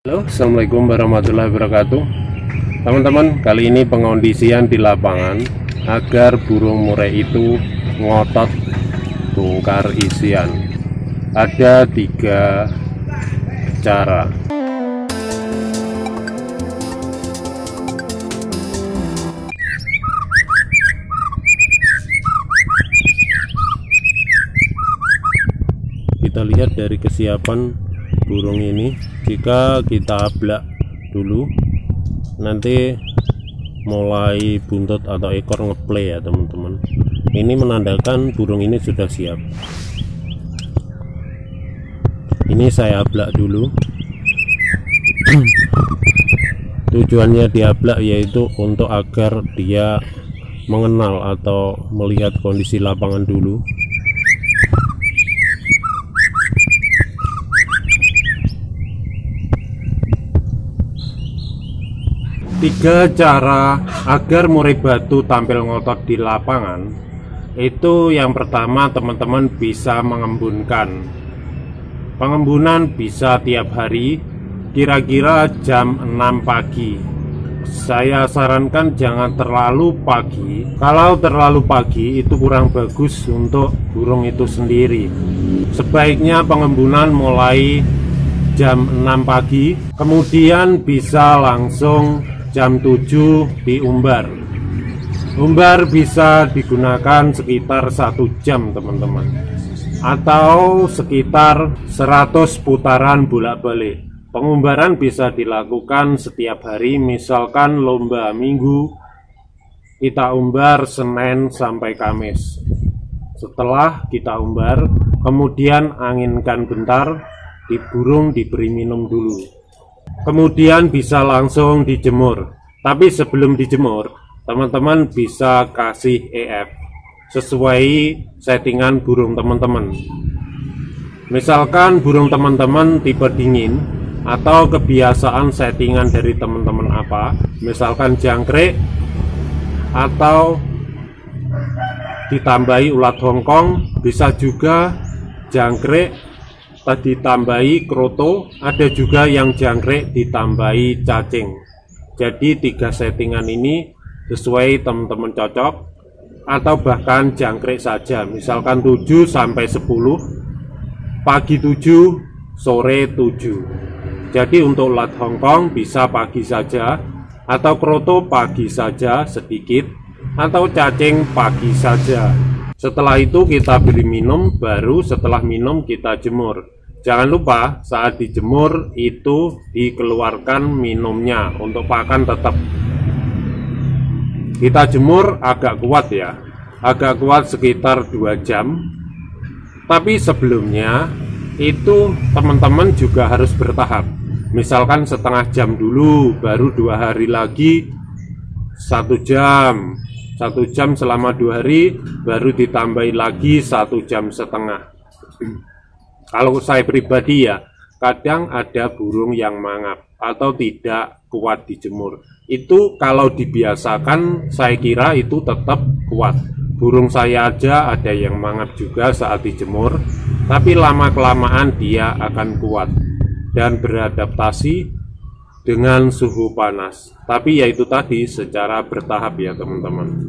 Halo, assalamualaikum warahmatullahi wabarakatuh. Teman-teman, kali ini pengondisian di lapangan agar burung murai itu ngotot bongkar isian. Ada 3 cara. Kita lihat dari kesiapan burung ini. Jika kita ablak dulu, nanti mulai buntut atau ekor ngeplay ya teman-teman. Ini menandakan burung ini sudah siap. Ini saya ablak dulu. Tujuannya diablak yaitu untuk agar dia mengenal atau melihat kondisi lapangan dulu. Tiga cara agar murai batu tampil ngotot di lapangan. Itu yang pertama, teman-teman bisa mengembunkan. Pengembunan bisa tiap hari, kira-kira jam 6 pagi. Saya sarankan jangan terlalu pagi. Kalau terlalu pagi itu kurang bagus untuk burung itu sendiri. Sebaiknya pengembunan mulai jam 6 pagi, kemudian bisa langsung jam 7 diumbar. Umbar bisa digunakan sekitar 1 jam teman-teman, atau sekitar 100 putaran bolak-balik. Pengumbaran bisa dilakukan setiap hari. Misalkan lomba minggu, kita umbar Senin sampai Kamis. Setelah kita umbar, kemudian anginkan bentar, burung diberi minum dulu, kemudian bisa langsung dijemur. Tapi sebelum dijemur, teman-teman bisa kasih EF sesuai settingan burung teman-teman. Misalkan burung teman-teman tipe dingin, atau kebiasaan settingan dari teman-teman apa, misalkan jangkrik atau ditambahi ulat Hongkong, bisa juga jangkrik tadi tambahi kroto, ada juga yang jangkrik ditambahi cacing. Jadi 3 settingan ini sesuai teman-teman cocok, atau bahkan jangkrik saja. Misalkan 7 sampai 10, pagi 7, sore 7. Jadi untuk ulat Hongkong bisa pagi saja, atau kroto pagi saja sedikit, atau cacing pagi saja. Setelah itu kita beri minum, baru setelah minum kita jemur. Jangan lupa saat dijemur itu dikeluarkan minumnya, untuk pakan tetap. Kita jemur agak kuat ya, agak kuat sekitar 2 jam. Tapi sebelumnya itu teman-teman juga harus bertahap. Misalkan setengah jam dulu, baru 2 hari lagi 1 jam. 1 jam selama 2 hari, baru ditambahi lagi 1,5 jam. Kalau saya pribadi ya, kadang ada burung yang mangap atau tidak kuat dijemur. Itu kalau dibiasakan, saya kira itu tetap kuat. Burung saya aja ada yang mangap juga saat dijemur, tapi lama-kelamaan dia akan kuat dan beradaptasi dengan suhu panas. Tapi ya itu tadi, secara bertahap ya teman-teman.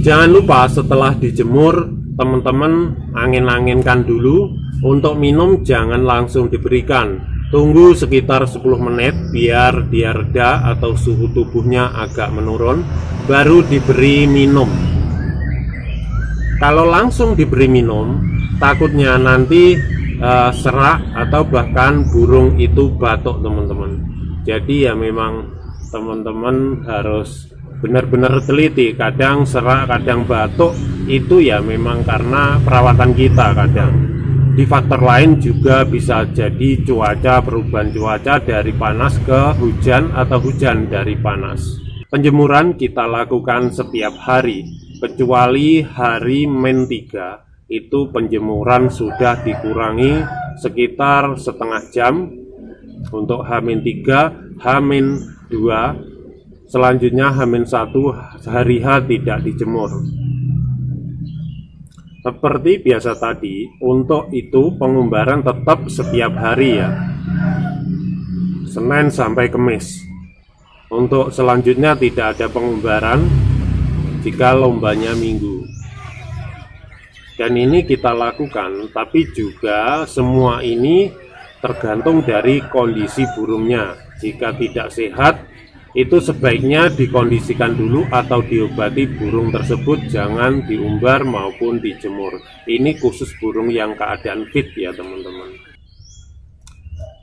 Jangan lupa setelah dijemur, teman-teman angin-anginkan dulu. Untuk minum jangan langsung diberikan, tunggu sekitar 10 menit biar dia reda atau suhu tubuhnya agak menurun, baru diberi minum. Kalau langsung diberi minum, takutnya nanti serak atau bahkan burung itu batuk teman-teman. Jadi ya memang teman-teman harus benar-benar teliti. Kadang serak, kadang batuk, itu ya memang karena perawatan kita. Kadang di faktor lain juga bisa jadi cuaca, perubahan cuaca dari panas ke hujan atau hujan dari panas. Penjemuran kita lakukan setiap hari, kecuali hari -3, itu penjemuran sudah dikurangi sekitar setengah jam. Untuk H-3, H-2, selanjutnya H-1 hari H tidak dijemur. Seperti biasa tadi, untuk itu pengumbaran tetap setiap hari ya. Senin sampai Kamis. Untuk selanjutnya tidak ada pengumbaran jika lombanya Minggu. Dan ini kita lakukan, tapi juga semua ini tergantung dari kondisi burungnya. Jika tidak sehat, itu sebaiknya dikondisikan dulu atau diobati burung tersebut, jangan diumbar maupun dijemur. Ini khusus burung yang keadaan fit ya teman-teman.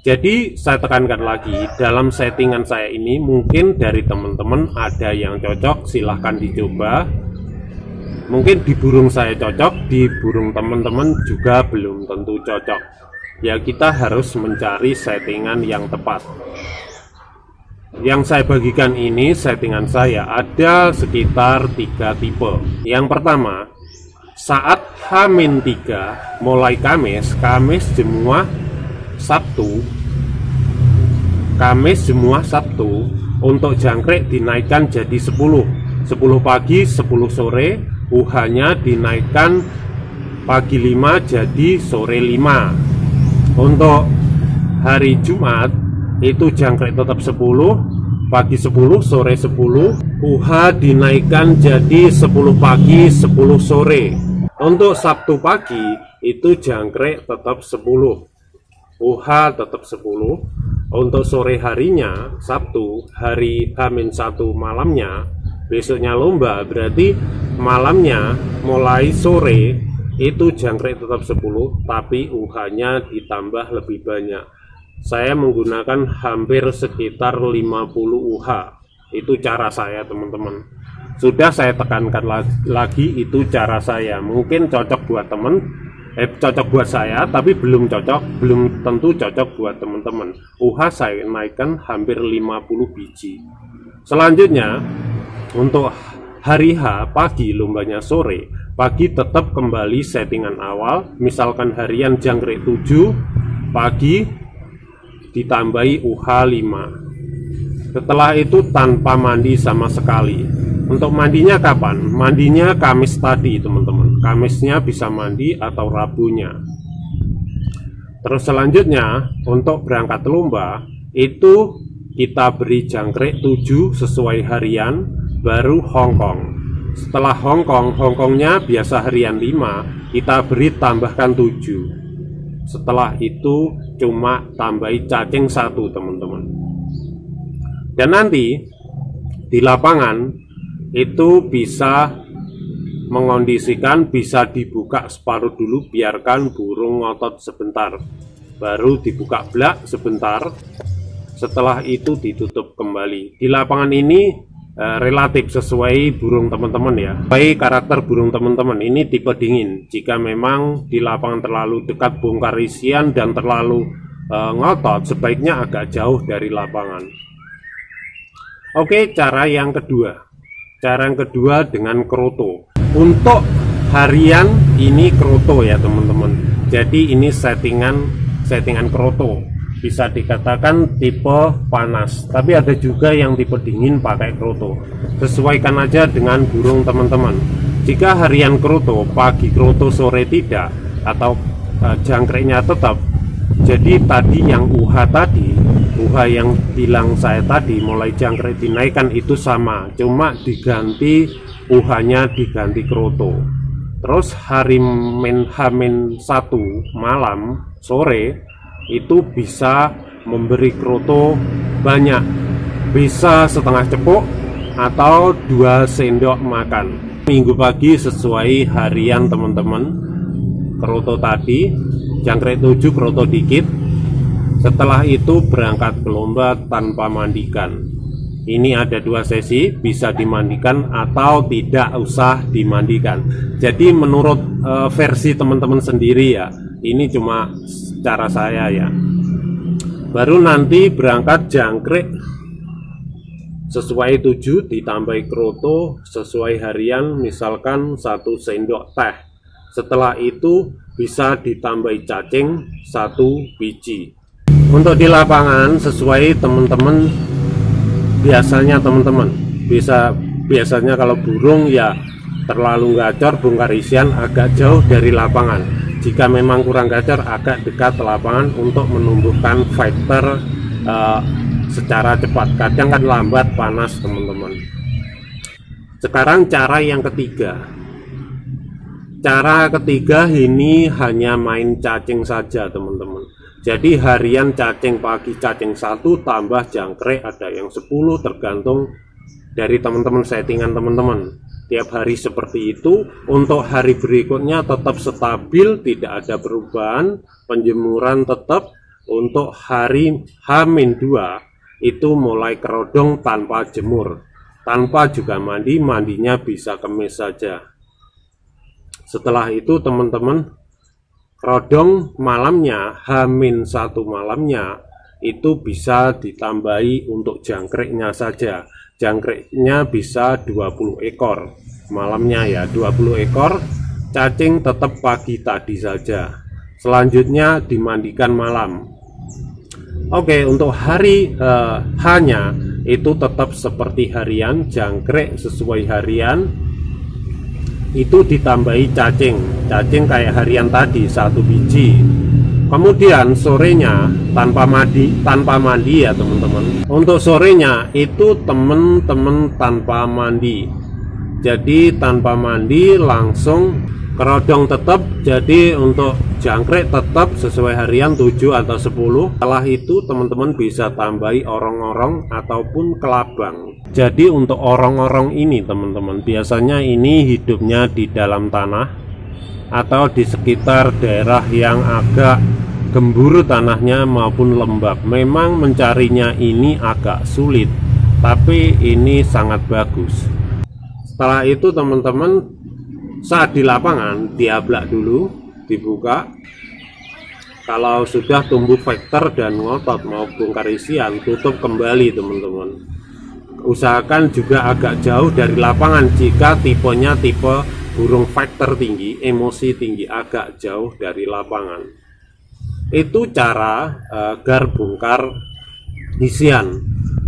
Jadi saya tekankan lagi, dalam settingan saya ini mungkin dari teman-teman ada yang cocok, silahkan dicoba. Mungkin di burung saya cocok, di burung teman-teman juga belum tentu cocok. Ya kita harus mencari settingan yang tepat. Yang saya bagikan ini settingan saya ada sekitar 3 tipe. Yang pertama, saat H-3 mulai Kamis jemuah Sabtu, Kamis jemuah Sabtu, untuk jangkrik dinaikkan jadi 10 pagi 10 sore, UH-nya dinaikkan pagi 5 jadi sore 5. Untuk hari Jumat itu jangkrik tetap 10 pagi 10 sore 10, UH dinaikkan jadi 10 pagi 10 sore. Untuk Sabtu pagi itu jangkrik tetap 10, UH tetap 10. Untuk sore harinya Sabtu, hari H-1 malamnya, besoknya lomba, berarti malamnya mulai sore itu jangkrik tetap 10, tapi UH-nya ditambah lebih banyak. Saya menggunakan hampir sekitar 50 UH. Itu cara saya teman-teman. Sudah saya tekankan lagi, itu cara saya. Mungkin cocok buat cocok buat saya, tapi belum tentu cocok buat teman-teman. UH saya naikkan hampir 50 biji. Selanjutnya untuk hari H pagi, lombanya sore, pagi tetap kembali settingan awal. Misalkan harian jangkrik 7, pagi ditambahi UH 5. Setelah itu tanpa mandi sama sekali. Untuk mandinya kapan? Mandinya Kamis tadi teman-teman. Kamisnya bisa mandi atau Rabunya. Terus selanjutnya untuk berangkat lomba itu kita beri jangkrik 7 sesuai harian, baru Hongkong. Setelah Hongkongnya biasa harian 5, kita beri tambahkan 7. Setelah itu cuma tambahi cacing 1 teman-teman. Dan nanti di lapangan itu bisa mengondisikan, bisa dibuka separuh dulu, biarkan burung ngotot sebentar, baru dibuka blak sebentar, setelah itu ditutup kembali. Di lapangan ini relatif sesuai burung teman-teman ya, baik karakter burung teman-teman. Ini tipe dingin. Jika memang di lapangan terlalu dekat bongkar isian dan terlalu ngotot, sebaiknya agak jauh dari lapangan. Oke, cara yang kedua dengan kroto. Untuk harian ini kroto ya teman-teman. Jadi ini settingan kroto, bisa dikatakan tipe panas, tapi ada juga yang tipe dingin pakai kroto. Sesuaikan aja dengan burung teman-teman. Jika harian kroto, pagi kroto, sore tidak, atau jangkriknya tetap, jadi tadi yang UH yang bilang saya tadi mulai jangkrik dinaikkan itu sama, cuma diganti UH-nya diganti kroto. Terus hari H-1 malam sore itu bisa memberi kroto banyak, bisa setengah cepuk atau 2 sendok makan. Minggu pagi sesuai harian teman-teman, kroto tadi jangkrik 7, kroto dikit. Setelah itu berangkat ke lomba tanpa mandikan. Ini ada 2 sesi, bisa dimandikan atau tidak usah dimandikan. Jadi menurut versi teman-teman sendiri ya. Ini cuma cara saya ya. Baru nanti berangkat jangkrik sesuai 7 ditambahi kroto sesuai harian, misalkan 1 sendok teh. Setelah itu bisa ditambahi cacing 1 biji. Untuk di lapangan sesuai teman-teman, biasanya teman-teman biasanya kalau burung ya terlalu gacor, bongkar isian agak jauh dari lapangan. Jika memang kurang gacor, agak dekat lapangan untuk menumbuhkan fighter secara cepat, kadang kan lambat panas teman-teman. Sekarang cara yang ketiga. Cara ketiga ini hanya main cacing saja teman-teman. Jadi harian cacing, pagi cacing 1 tambah jangkrik ada yang 10, tergantung dari teman-teman settingan teman-teman. Tiap hari seperti itu. Untuk hari berikutnya tetap stabil, tidak ada perubahan, penjemuran tetap. Untuk hari H-2 itu mulai kerodong tanpa jemur, tanpa juga mandi, mandinya bisa kemis saja. Setelah itu teman-teman, kerodong malamnya, H-1 malamnya itu bisa ditambahi untuk jangkriknya saja. Jangkriknya bisa 20 ekor malamnya ya, 20 ekor. Cacing tetap pagi tadi saja, selanjutnya dimandikan malam. Oke, untuk hari H-nya itu tetap seperti harian, jangkrik sesuai harian, itu ditambahi cacing kayak harian tadi 1 biji. Kemudian sorenya tanpa mandi ya teman-teman. Untuk sorenya itu teman-teman tanpa mandi. Jadi tanpa mandi langsung kerodong tetap. Jadi untuk jangkrik tetap sesuai harian 7 atau 10. Setelah itu teman-teman bisa tambahi orong-orong ataupun kelabang. Jadi untuk orong-orong ini teman-teman, biasanya ini hidupnya di dalam tanah atau di sekitar daerah yang agak gembur tanahnya maupun lembab. Memang mencarinya ini agak sulit, tapi ini sangat bagus. Setelah itu teman-teman, saat di lapangan diablak dulu, dibuka. Kalau sudah tumbuh vektor dan ngotot mau bongkar isian, tutup kembali teman-teman. Usahakan juga agak jauh dari lapangan jika tipenya tipe burung vektor tinggi, emosi tinggi, agak jauh dari lapangan. Itu cara agar bongkar isian.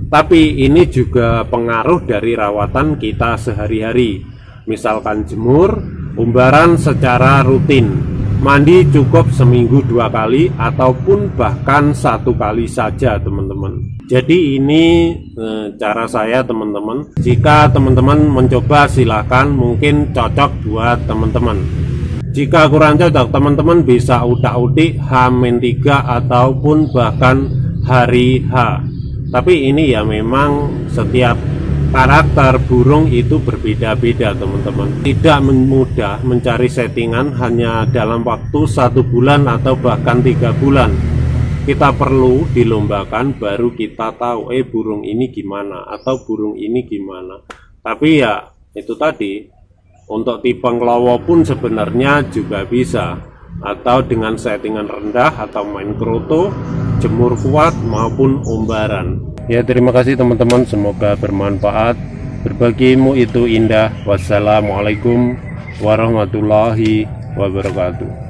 Tapi ini juga pengaruh dari rawatan kita sehari-hari. Misalkan jemur, umbaran secara rutin, mandi cukup seminggu 2 kali ataupun bahkan 1 kali saja teman-teman. Jadi ini cara saya teman-teman. Jika teman-teman mencoba silahkan, mungkin cocok buat teman-teman. Jika kurang cocok, teman-teman bisa utak-utik H-3 ataupun bahkan hari H. Tapi ini ya memang setiap karakter burung itu berbeda-beda teman-teman. Tidak mudah mencari settingan hanya dalam waktu 1 bulan atau bahkan 3 bulan. Kita perlu dilombakan baru kita tahu burung ini gimana atau burung ini gimana. Tapi ya itu tadi, untuk tipe ngelowo pun sebenarnya juga bisa, atau dengan settingan rendah atau main kroto, jemur kuat maupun umbaran. Ya, terima kasih teman-teman, semoga bermanfaat. Berbagimu itu indah. Wassalamualaikum warahmatullahi wabarakatuh.